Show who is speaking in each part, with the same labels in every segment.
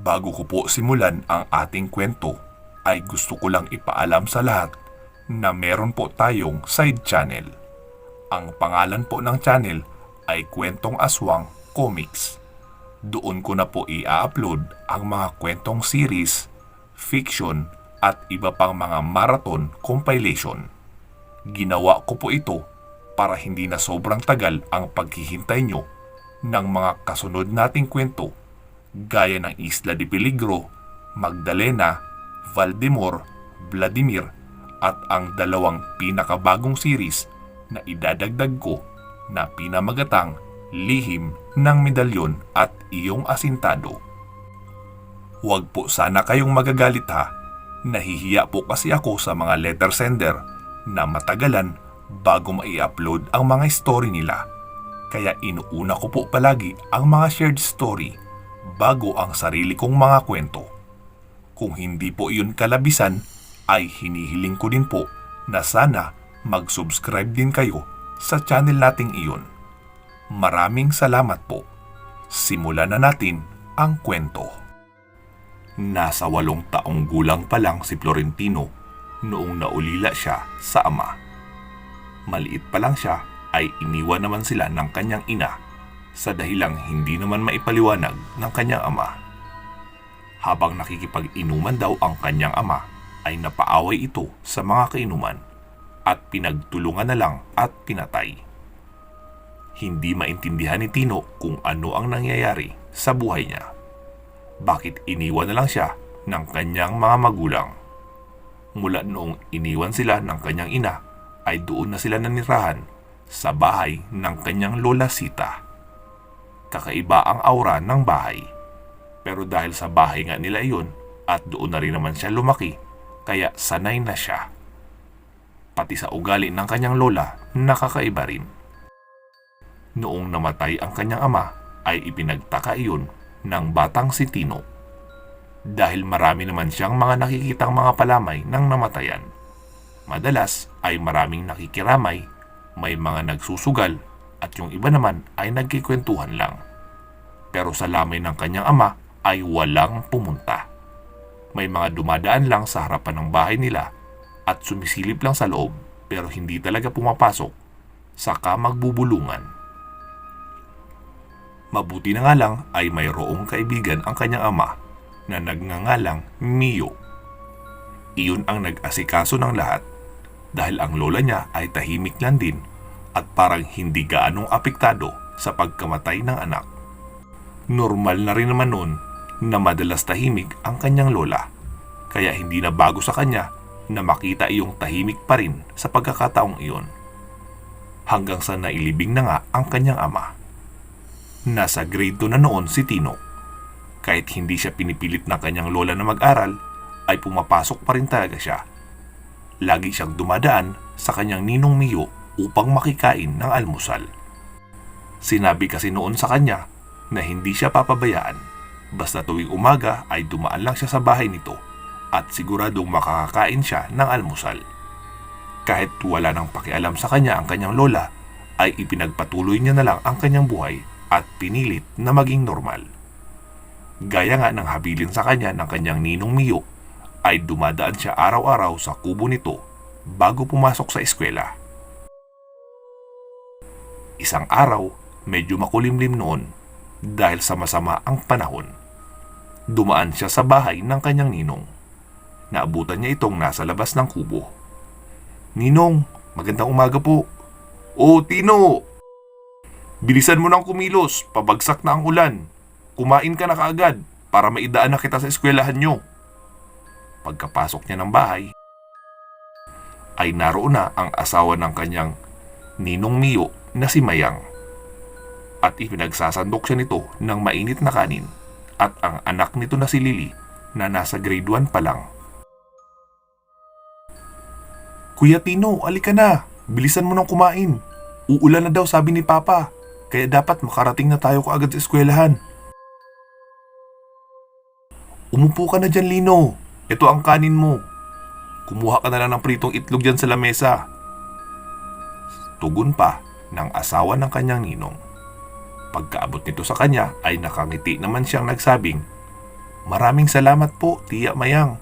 Speaker 1: Bago ko po simulan ang ating kwento, ay gusto ko lang ipaalam sa lahat na meron po tayong side channel. Ang pangalan po ng channel ay Kwentong Aswang Comics. Doon ko na po i-upload ang mga kwentong series, fiction at iba pang mga marathon compilation. Ginawa ko po ito para hindi na sobrang tagal ang paghihintay nyo ng mga kasunod nating kwento gaya ng Isla de Peligro, Magdalena, Valdemor, Vladimir at ang dalawang pinakabagong series na idadagdag ko na pinamagatang Lihim ng Medalyon at Iyong Asintado. Huwag po sana kayong magagalit ha, nahihiya po kasi ako sa mga letter sender na matagalan bago mai-upload ang mga story nila. Kaya inuuna ko po palagi ang mga shared story bago ang sarili kong mga kwento. Kung hindi po iyon kalabisan, ay hinihiling ko din po na sana mag-subscribe din kayo sa channel nating iyon. Maraming salamat po. Simulan na natin ang kwento. Nasa 8 taong gulang pa lang si Florentino noong naulila siya sa ama. Maliit pa lang siya ay iniwan naman sila ng kanyang ina sa dahilang hindi naman maipaliwanag ng kanyang ama. Habang nakikipag-inuman daw ang kanyang ama, ay napaaway ito sa mga kainuman at pinagtulungan na lang at pinatay. Hindi maintindihan ni Tino kung ano ang nangyayari sa buhay niya. Bakit iniwan na lang siya ng kanyang mga magulang? Mula noong iniwan sila ng kanyang ina, ay doon na sila nanirahan sa bahay ng kanyang lola Sita. Kakaiba ang aura ng bahay. Pero dahil sa bahay nga nila iyon at doon na rin naman siya lumaki, kaya sanay na siya. Pati sa ugali ng kanyang lola, nakakaiba rin. Noong namatay ang kanyang ama, ay ipinagtaka iyon ng batang si Tino. Dahil marami naman siyang mga nakikitang mga palamay ng namatayan. Madalas ay maraming nakikiramay, may mga nagsusugal, at yung iba naman ay nagkikwentuhan lang. Pero sa lamay ng kanyang ama ay walang pumunta. May mga dumadaan lang sa harapan ng bahay nila at sumisilip lang sa loob pero hindi talaga pumapasok, saka magbubulungan. Mabuti na nga lang ay mayroong kaibigan ang kanyang ama na nagngangalang Mio. Iyon ang nag-asikaso ng lahat dahil ang lola niya ay tahimik lang din at parang hindi gaanong apektado sa pagkamatay ng anak. Normal na rin naman noon na madalas tahimik ang kanyang lola, kaya hindi na bago sa kanya na makita iyong tahimik pa rin sa pagkakataong iyon. Hanggang sa nailibing na nga ang kanyang ama. Nasa grade 2 na noon si Tino. Kahit hindi siya pinipilit ng kanyang lola na mag-aral, ay pumapasok pa rin talaga siya. Lagi siyang dumadaan sa kanyang ninong Mio upang makikain ng almusal. Sinabi kasi noon sa kanya na hindi siya papabayaan. Basta tuwing umaga ay dumaan lang siya sa bahay nito at siguradong makakakain siya ng almusal. Kahit wala nang pakialam sa kanya ang kanyang lola, ay ipinagpatuloy niya na lang ang kanyang buhay at pinilit na maging normal. Gaya nga ng habilin sa kanya ng kanyang ninong Mio, ay dumadaan siya araw-araw sa kubo nito bago pumasok sa eskwela. Isang araw, medyo makulimlim noon dahil sa masama ang panahon. Dumaan siya sa bahay ng kanyang ninong. Naabutan niya itong nasa labas ng kubo. "Ninong, magandang umaga po." "Oh, Tino! Bilisan mo nang kumilos, pabagsak na ang ulan. Kumain ka na kaagad para maidaan na kita sa eskwelahan nyo." Pagkapasok niya ng bahay, ay naroon na ang asawa ng kanyang ninong Mio na si Mayang. At ipinagsasandok siya nito ng mainit na kanin at ang anak nito na si Lily na nasa grade 1 pa lang. "Kuya Tino, alika na. Bilisan mo nang kumain. Uulan na daw sabi ni Papa, kaya dapat makarating na tayo kaagad sa eskwelahan." "Umupo ka na dyan, Lino. Ito ang kanin mo. Kumuha ka na lang ng pritong itlog dyan sa lamesa." Tugon pa ng asawa ng kanyang ninong. Pagkaabot nito sa kanya ay nakangiti naman siyang nagsabing, Maraming salamat po, Tiya Mayang.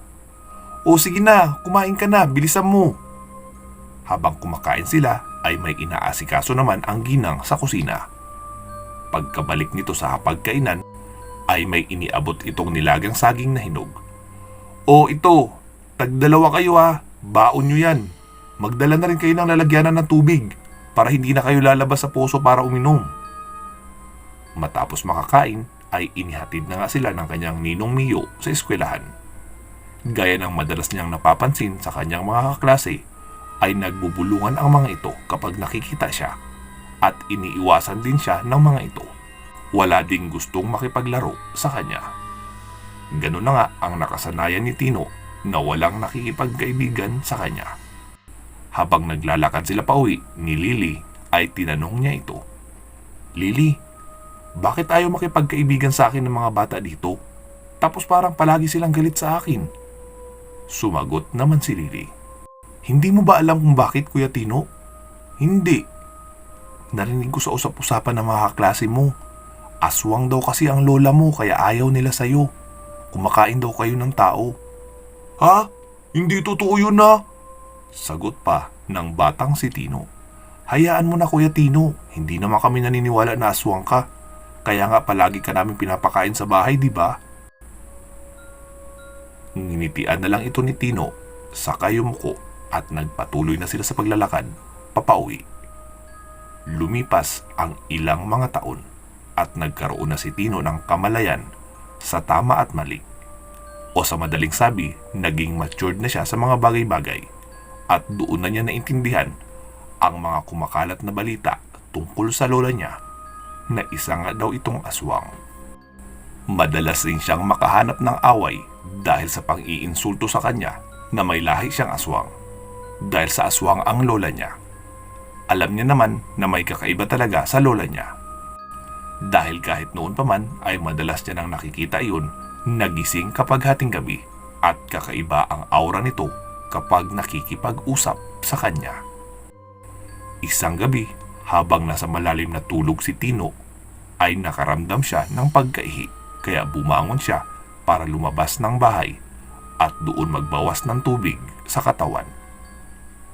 Speaker 1: O sige na, kumain ka na, bilisan mo. Habang kumakain sila ay may inaasikaso naman ang ginang sa kusina. Pagkabalik nito sa hapagkainan ay may iniabot itong nilagang saging na hinog. O ito, tagdalawa kayo ha, baon nyo yan. Magdala na rin kayo ng lalagyanan ng tubig para hindi na kayo lalabas sa poso para uminom. Matapos makakain ay inihatid na nga sila ng kanyang ninong Mio sa eskwelahan. Gaya ng madalas niyang napapansin sa kanyang mga kaklase ay nagbubulungan ang mga ito kapag nakikita siya at iniiwasan din siya ng mga ito. Wala ding gustong makipaglaro sa kanya. Ganun na nga ang nakasanayan ni Tino na walang nakikipagkaibigan sa kanya. Habang naglalakad sila pauwi ni Lily ay tinanong niya ito. Lily, bakit ayaw makipagkaibigan sa akin ng mga bata dito? Tapos parang palagi silang galit sa akin. Sumagot naman si Lily. Hindi mo ba alam kung bakit, Kuya Tino? Hindi. Narinig ko sa usap-usapan ng mga kaklase mo. Aswang daw kasi ang lola mo kaya ayaw nila sa'yo. Kumakain daw kayo ng tao. Ha? Hindi totoo yun na? Sagot pa ng batang si Tino. Hayaan mo na, Kuya Tino. Hindi naman kami naniniwala na aswang ka. Kaya nga palagi ka namin pinapakain sa bahay, di ba? Nginitian na lang ito ni Tino sa kayumuko at nagpatuloy na sila sa paglalakad papauwi. Lumipas ang ilang mga taon at nagkaroon na si Tino ng kamalayan sa tama at mali. O sa madaling sabi, naging matured na siya sa mga bagay-bagay at doon na niya naintindihan ang mga kumakalat na balita tungkol sa lola niya na isa nga daw itong aswang. Madalas rin siyang makahanap ng away dahil sa pang-iinsulto sa kanya na may lahi siyang aswang dahil sa aswang ang lola niya. Alam niya naman na may kakaiba talaga sa lola niya. Dahil kahit noon pa man ay madalas niya nang nakikita iyon nagising kapag hating gabi at kakaiba ang aura nito kapag nakikipag-usap sa kanya. Isang gabi, habang nasa malalim na tulog si Tino, ay nakaramdam siya ng pagkaihi kaya bumangon siya para lumabas ng bahay at doon magbawas ng tubig sa katawan.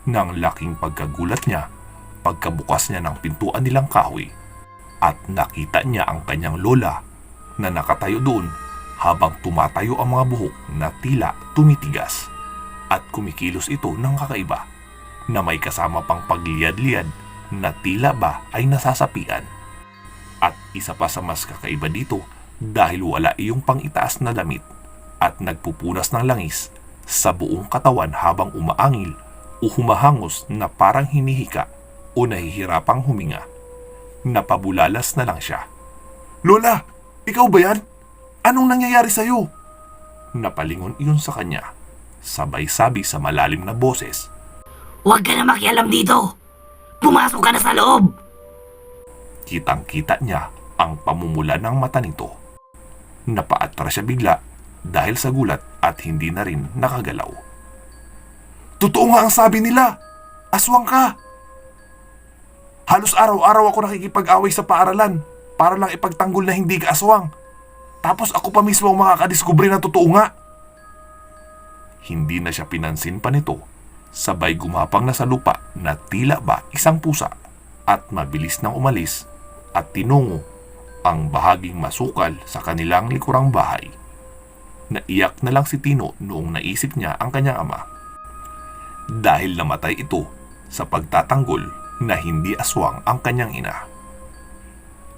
Speaker 1: Nang laking pagkagulat niya, pagkabukas niya ng pintuan nilang kahoy at nakita niya ang kanyang lola na nakatayo doon habang tumatayo ang mga buhok na tila tumitigas at kumikilos ito ng kakaiba na may kasama pang pagliyad-liyad na tila ba ay nasasapian. At isa pa sa mas kakaiba dito dahil wala iyong pangitaas na damit at nagpupunas ng langis sa buong katawan habang umaangil o humahangos na parang hinihika o nahihirapang huminga. Napabulalas na lang siya. Lola, ikaw ba yan? Anong nangyayari sa'yo? Napalingon iyon sa kanya. Sabay sabi sa malalim na boses.
Speaker 2: Huwag ka na makialam dito! Pumasok ka na sa loob!
Speaker 1: Kitang-kita niya ang pamumula ng mata nito. Napaatras siya bigla dahil sa gulat at hindi na rin nakagalaw. Totoo nga ang sabi nila! Aswang ka! Halos araw-araw ako nakikipag-away sa paaralan para lang ipagtanggol na hindi ka aswang. Tapos ako pa mismo ang makakadiskubre na totoo nga. Hindi na siya pinansin pa nito. Sabay gumapang na sa lupa na tila ba isang pusa at mabilis nang umalis at tinungo ang bahaging masukal sa kanilang likurang bahay. Naiyak na lang si Tino noong naisip niya ang kanyang ama. Dahil namatay ito sa pagtatanggol na hindi aswang ang kanyang ina.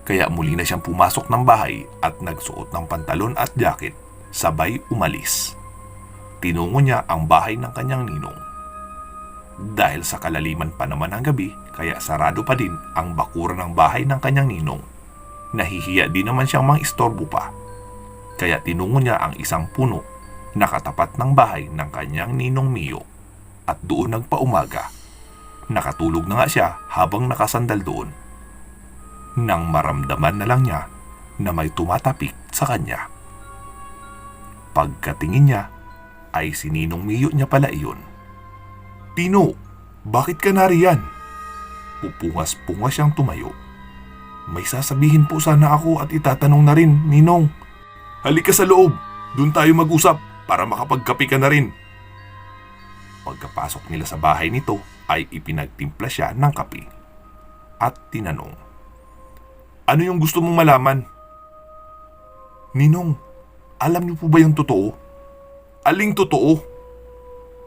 Speaker 1: Kaya muli na siyang pumasok ng bahay at nagsuot ng pantalon at jacket sabay umalis. Tinungo niya ang bahay ng kanyang ninong. Dahil sa kalaliman pa naman ng gabi, kaya sarado pa din ang bakuran ng bahay ng kanyang ninong. Nahihiya din naman siyang mang-istorbo pa. Kaya tinungo niya ang isang puno na katapat ng bahay ng kanyang ninong Mio at doon nagpaumaga. Nakatulog na nga siya habang nakasandal doon. Nang maramdaman na lang niya na may tumatapik sa kanya. Pagkatingin niya ay si Ninong Mio niya pala iyon. Tino, bakit ka nariyan? Pupungas-pungas siyang tumayo. May sasabihin po sana ako at itatanong na rin, Ninong. Halika sa loob. Doon tayo mag-usap para makapagkape ka na rin. Pagkapasok nila sa bahay nito ay ipinagtimpla siya ng kape at tinanong, "Ano yung gusto mong malaman?" "Ninong, alam niyo po ba yung totoo?" "Aling totoo?"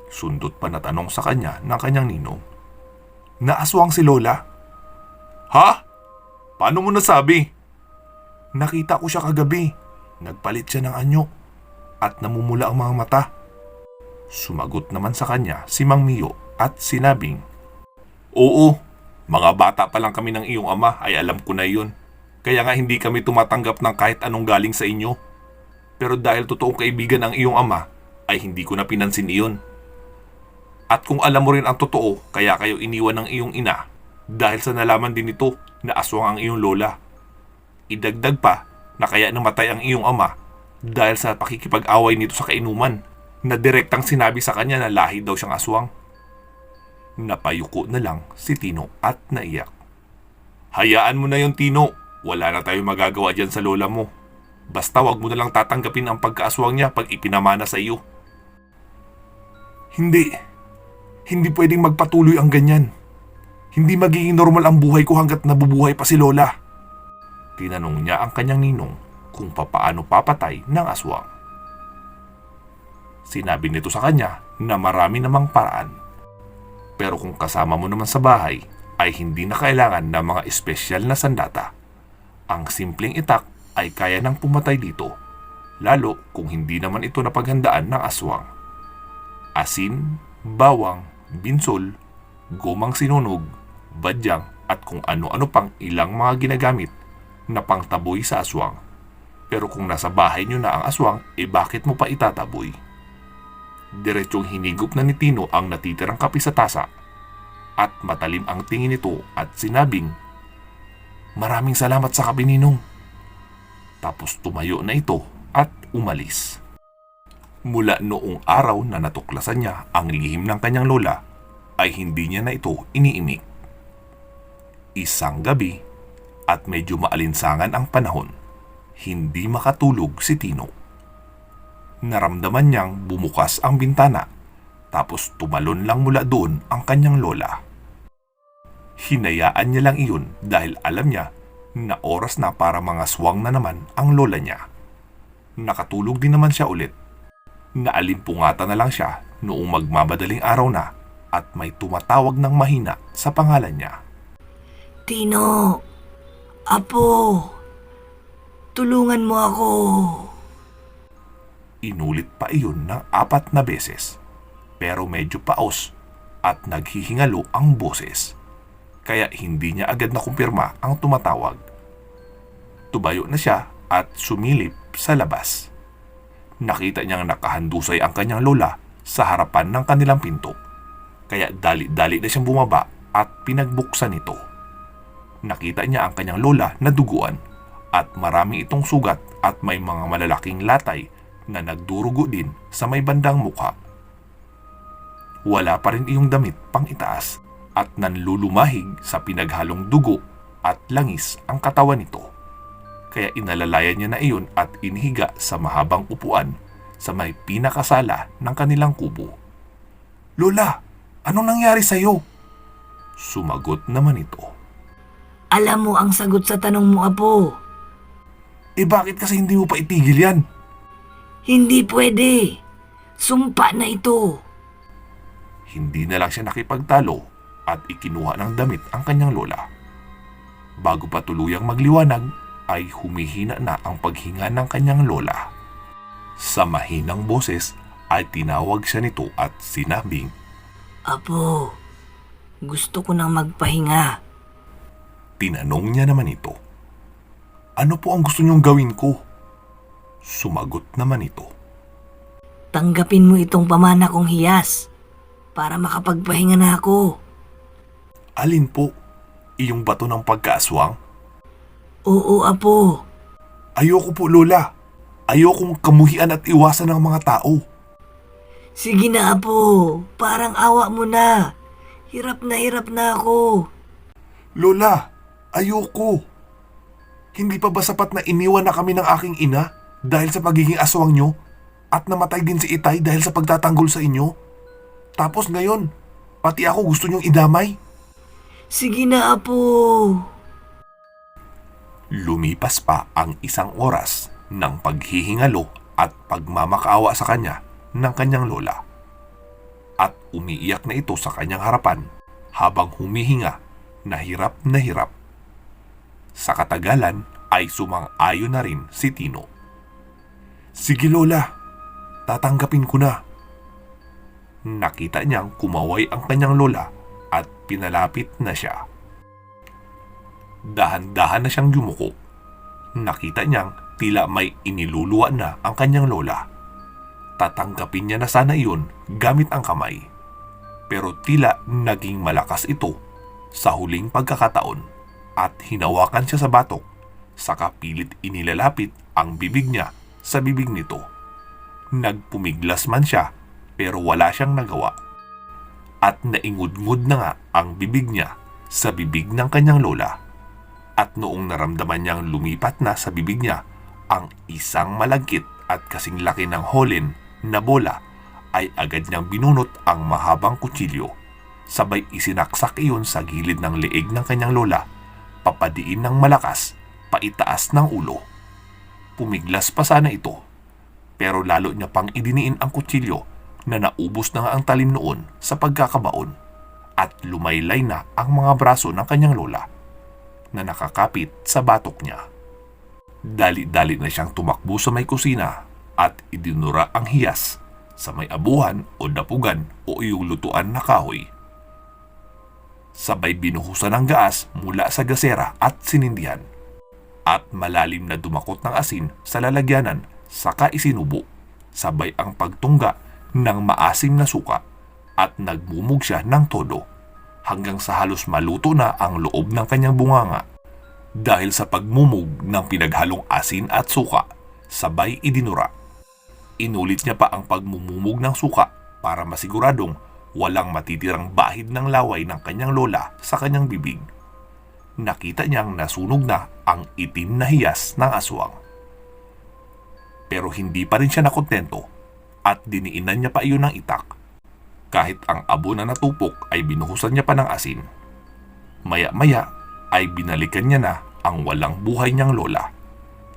Speaker 1: Sundot pa na tanong sa kanya ng kanyang ninong. "Naaswang si Lola." "Ha? Paano mo nasabi?" "Nakita ko siya kagabi. Nagpalit siya ng anyo at namumula ang mga mata." Sumagot naman sa kanya si Mang Mio at sinabing, "Oo, mga bata pa lang kami ng iyong ama ay alam ko na iyon. Kaya nga hindi kami tumatanggap ng kahit anong galing sa inyo. Pero dahil totoong kaibigan ang iyong ama, ay hindi ko na pinansin iyon. At kung alam mo rin ang totoo, kaya kayo iniwan ng iyong ina dahil sa nalaman din nito na aswang ang iyong lola. Idagdag pa na kaya namatay ang iyong ama dahil sa pakikipag-away nito sa kainuman na direktang sinabi sa kanya na lahi daw siyang aswang." Napayuko na lang si Tino at naiyak. "Hayaan mo na yon, Tino. Wala na tayong magagawa dyan sa lola mo. Basta wag mo na lang tatanggapin ang pagkaaswang niya pag ipinamana sa iyo." Hindi pwedeng magpatuloy ang ganyan. Hindi magiging normal ang buhay ko hanggat nabubuhay pa si Lola." Tinanong niya ang kanyang ninong kung papaano papatay ng aswang. Sinabi nito sa kanya na marami namang paraan. Pero kung kasama mo naman sa bahay, ay hindi na kailangan ng mga espesyal na sandata. Ang simpleng itak ay kaya nang pumatay dito, lalo kung hindi naman ito napaghandaan ng aswang. Asin, bawang, binsol, gomang sinunog, badyang at kung ano-ano pang ilang mga ginagamit na pangtaboy sa aswang. Pero kung nasa bahay nyo na ang aswang, bakit mo pa itataboy? Diretsong hinigop na ni Tino ang natitirang kape sa tasa at matalim ang tingin nito at sinabing, "Maraming salamat sa kape, Ninong." Tapos tumayo na ito at umalis. Mula noong araw na natuklasan niya ang lihim ng kanyang lola, ay hindi niya na ito iniimik. Isang gabi at medyo maalinsangan ang panahon, hindi makatulog si Tino. Naramdaman niyang bumukas ang bintana, tapos tumalon lang mula doon ang kanyang lola. Hinayaan niya lang iyon dahil alam niya na oras na para mga swang na naman ang lola niya. Nakatulog din naman siya ulit. Naalimpungatan na lang siya noong magmamadaling araw na at may tumatawag ng mahina sa pangalan niya.
Speaker 2: Tino, Apo, tulungan mo ako.
Speaker 1: Inulit pa iyon ng 4 na beses, pero medyo paos at naghihingalo ang boses. Kaya hindi niya agad nakumpirma ang tumatawag. Tubayo na siya at sumilip sa labas. Nakita niyang nakahandusay ang kanyang lola sa harapan ng kanilang pinto. Kaya dali-dali na siyang bumaba at pinagbuksan ito. Nakita niya ang kanyang lola na duguan at marami itong sugat at may mga malalaking latay na nagdurugo din sa may bandang mukha. Wala pa rin iyong damit pang itaas at nanlulumahig sa pinaghalong dugo at langis ang katawan nito. Kaya inalalayan niya na iyon at inihiga sa mahabang upuan sa may pinakasala ng kanilang kubo. "Lola, anong nangyari sa'yo?" Sumagot naman ito.
Speaker 2: Alam mo ang sagot sa tanong mo, Apo.
Speaker 1: Bakit kasi hindi mo pa itigil yan?
Speaker 2: Hindi pwede. Sumpa na ito.
Speaker 1: Hindi na lang siya nakipagtalo at ikinuha ng damit ang kanyang lola. Bago pa tuluyang magliwanag, ay humihina na ang paghinga ng kanyang lola. Sa mahinang boses ay tinawag siya nito at sinabing,
Speaker 2: Apo, gusto ko nang magpahinga.
Speaker 1: Tinanong niya naman ito, "Ano po ang gusto niyong gawin ko?" Sumagot naman ito,
Speaker 2: Tanggapin mo itong pamana kong hiyas para makapagpahinga na ako.
Speaker 1: "Alin po? Iyong bato ng pagkaaswang?"
Speaker 2: Oo, Apo.
Speaker 1: "Ayoko po, lola. Ayokong kamuhian at iwasan ng mga tao."
Speaker 2: Sige na, Apo. Parang awa mo na. Hirap na ako.
Speaker 1: "Lola, ayoko. Hindi pa ba sapat na iniwan na kami ng aking ina dahil sa pagiging aswang nyo? At namatay din si Itay dahil sa pagtatanggol sa inyo. Tapos ngayon, pati ako gusto niyong idamay.
Speaker 2: Sige na, Apo.
Speaker 1: Lumipas pa ang 1 oras ng paghihingalo at pagmamakaawa sa kanya ng kanyang lola. At umiiyak na ito sa kanyang harapan habang humihinga na hirap na hirap. Sa katagalan ay sumang-ayon na rin si Tino. Sige lola, tatanggapin ko na. Nakita niyang kumaway ang kanyang lola at pinalapit na siya. Dahan-dahan na siyang yumuko. Nakita niyang tila may iniluluwa na ang kanyang lola. Tatanggapin niya na sana iyon gamit ang kamay. Pero tila naging malakas ito sa huling pagkakataon at hinawakan siya sa batok. Saka pilit inilalapit ang bibig niya sa bibig nito. Nagpumiglas man siya pero wala siyang nagawa. At naingud-ngud na nga ang bibig niya sa bibig ng kanyang lola. At noong naramdaman niyang lumipat na sa bibig niya ang isang malagkit at kasing laki ng holen na bola, ay agad niyang binunot ang mahabang kutsilyo. Sabay isinaksak iyon sa gilid ng leeg ng kanyang lola, papadiin ng malakas, paitaas ng ulo. Pumiglas pa sana ito, pero lalo niya pang idiniin ang kutsilyo na naubos na nga ang talim noon sa pagkakabaon at lumaylay na ang mga braso ng kanyang lola na nakakapit sa batok niya. Dali-dali na siyang tumakbo sa may kusina at idinura ang hiyas sa may abuhan o dapugan o iyong lutuan na kahoy. Sabay binuhusan ng gaas mula sa gasera at sinindihan at malalim na dumakot ng asin sa lalagyanan saka isinubo. Sabay ang pagtungga ng maasim na suka at nagmumug siya ng todo hanggang sa halos maluto na ang loob ng kanyang bunganga. Dahil sa pagmumug ng pinaghalong asin at suka, sabay idinura. Inulit niya pa ang pagmumumug ng suka para masiguradong walang matitirang bahid ng laway ng kanyang lola sa kanyang bibig. Nakita niyang nasunog na ang itim na hiyas ng aswang. Pero hindi pa rin siya nakontento at diniinan niya pa iyon ng itak. Kahit ang abo na natupok ay binuhusan niya pa ng asin. Maya-maya ay binalikan niya na ang walang buhay niyang lola.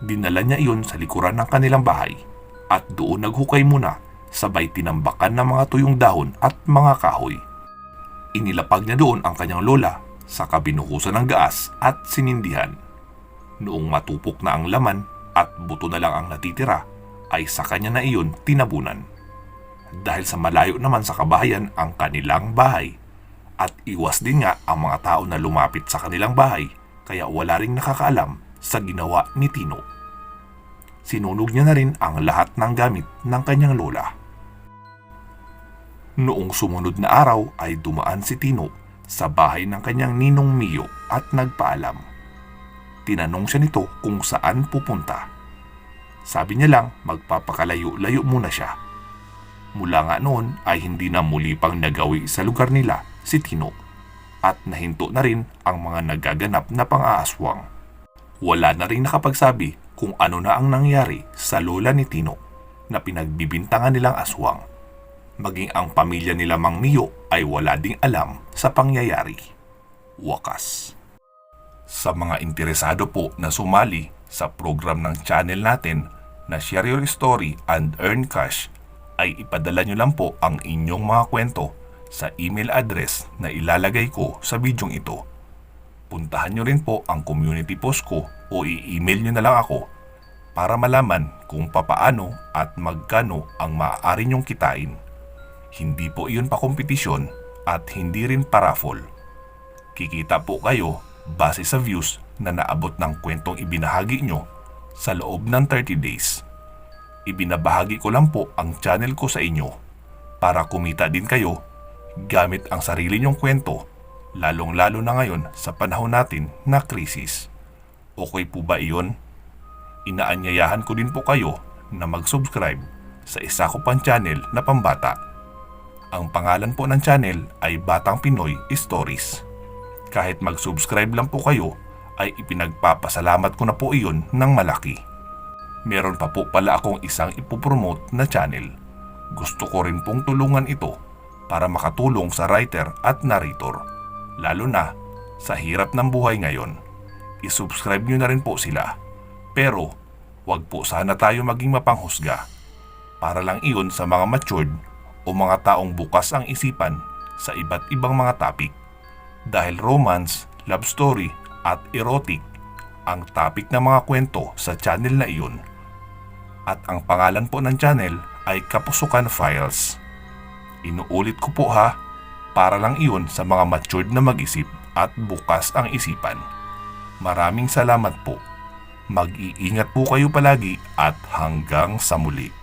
Speaker 1: Dinala niya iyon sa likuran ng kanilang bahay at doon naghukay muna sabay tinambakan ng mga tuyong dahon at mga kahoy. Inilapag niya doon ang kanyang lola sa kabinuhusan ng gaas at sinindihan. Noong matupok na ang laman at buto na lang ang natitira, ay sa kanya na iyon tinabunan. Dahil sa malayo naman sa kabahayan ang kanilang bahay at iwas din nga ang mga tao na lumapit sa kanilang bahay kaya wala ring nakakaalam sa ginawa ni Tino. Sinunog niya na rin ang lahat ng gamit ng kanyang lola. Noong sumunod na araw ay dumaan si Tino sa bahay ng kanyang ninong Mio at nagpaalam. Tinanong siya nito kung saan pupunta. Sabi niya lang magpapakalayo-layo muna siya. Mula nga noon ay hindi na muli pang nagawi sa lugar nila si Tino at nahinto na rin ang mga nagaganap na pang-aaswang. Wala na rin nakapagsabi kung ano na ang nangyari sa lola ni Tino na pinagbibintangan nilang aswang. Maging ang pamilya nila Mang Mio ay wala ding alam sa pangyayari. Wakas. Sa mga interesado po na sumali sa program ng channel natin na Share Your Story and Earn Cash, ay ipadala nyo lang po ang inyong mga kwento sa email address na ilalagay ko sa bidyong ito. Puntahan nyo rin po ang community post ko o i-email nyo na lang ako para malaman kung papaano at magkano ang maaari nyong kitain. Hindi po iyon pa kompetisyon at hindi rin paraffle. Kikita po kayo base sa views na naabot ng kwentong ibinahagi nyo sa loob ng 30 days. Ibinabahagi ko lang po ang channel ko sa inyo para kumita din kayo gamit ang sarili nyong kwento, lalong-lalo na ngayon sa panahon natin na krisis. Okay po ba iyon? Inaanyayahan ko din po kayo na mag-subscribe sa isa ko pang channel na pambata. Ang pangalan po ng channel ay Batang Pinoy Stories. Kahit mag-subscribe lang po kayo, ay ipinagpapasalamat ko na po iyon ng malaki. meron pa po pala akong isang ipopromote na channel. Gusto ko rin pong tulungan ito para makatulong sa writer at narrator, lalo na sa hirap ng buhay ngayon. I-subscribe nyo na rin po sila. Pero wag po sana tayo maging mapanghusga. Para lang iyon sa mga matured o mga taong bukas ang isipan sa iba't ibang mga topic. Dahil romance, love story at erotic ang topic ng mga kwento sa channel na iyon. At ang pangalan po ng channel ay Kapusukan Files. Inuulit ko po ha, para lang iyon sa mga matured na mag-isip at bukas ang isipan. Maraming salamat po. Mag-iingat po kayo palagi at hanggang sa muli.